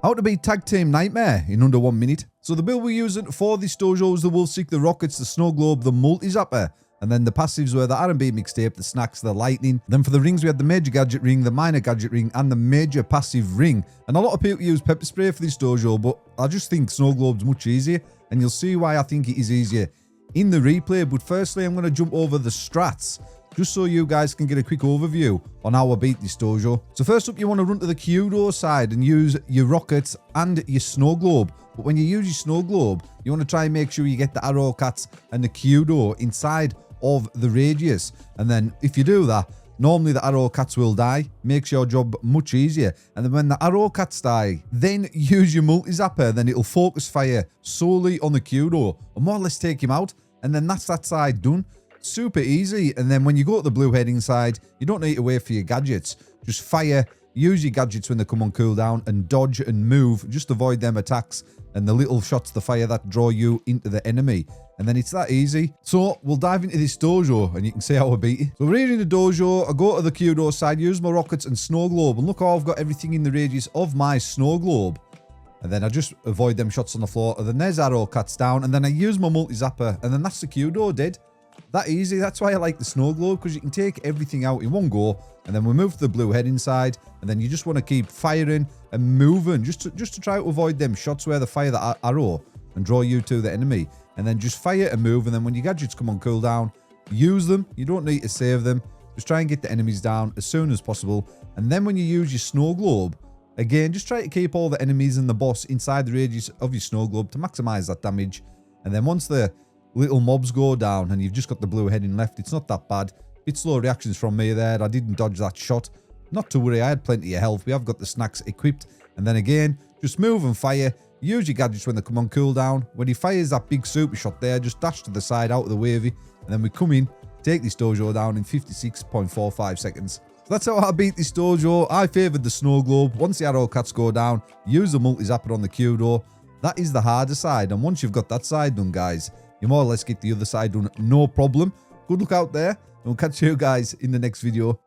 How to beat Tag Team Nightmare in under 1 minute. So the build we're using for this dojo is the Wolf Stick, the Rockets, the Snow Globe, the Multi-Zapper. And then the passives were the R&B mixtape, the snacks, the lightning. Then for the rings, we had the major gadget ring, the minor gadget ring, and the major passive ring. And a lot of people use pepper spray for this dojo, but I just think Snow Globe's much easier. And you'll see why I think it is easier in the replay. But firstly, I'm going to jump over the strats, just so you guys can get a quick overview on how I beat this dojo. So first up, you want to run to the Kyudo side and use your rockets and your snow globe. But when you use your snow globe, you want to try and make sure you get the arrow cats and the Kyudo inside of the radius. And then if you do that, normally the arrow cats will die. Makes your job much easier. And then when the arrow cats die, then use your multi-zapper. Then it'll focus fire solely on the Kyudo and more or less take him out. And then that's that side done. Super easy. And then when you go to the blue heading side, you don't need to wait for your gadgets. Just fire, use your gadgets when they come on cooldown, and dodge and move. Just avoid them attacks and the little shots to fire that draw you into the enemy. And then it's that easy. So we'll dive into this dojo and you can see how I beat it. So we're here in the dojo. I go to the Kyudo side, use my rockets and snow globe, and look how I've got everything in the radius of my snow globe. And then I just avoid them shots on the floor. And then there's arrow cats down. And then I use my multi-zapper. And then that's the Kyudo dead. That easy. That's why I like the snow globe, because you can take everything out in one go. And then we move to the blue head inside. And then you just want to keep firing and moving just to try to avoid them shots where they fire the arrow and draw you to the enemy. And then just fire and move. And then when your gadgets come on cooldown, use them. You don't need to save them. Just try and get the enemies down as soon as possible. And then when you use your snow globe, again, just try to keep all the enemies and the boss inside the radius of your snow globe to maximize that damage. And then once the little mobs go down and you've just got the blue heading left, it's not that bad. Bit slow reactions from me there. I didn't dodge that shot. Not to worry, I had plenty of health. We have got the snacks equipped. And then again, just move and fire. Use your gadgets when they come on cooldown. When he fires that big super shot there, just dash to the side out of the wavy. And then we come in, take this dojo down in 56.45 seconds. So that's how I beat this dojo. I favoured the snow globe. Once the arrow cats go down, use the multi-zapper on the Kyudo. That is the harder side. And once you've got that side done, guys, you more or less get the other side done, no problem. Good luck out there. And we'll catch you guys in the next video.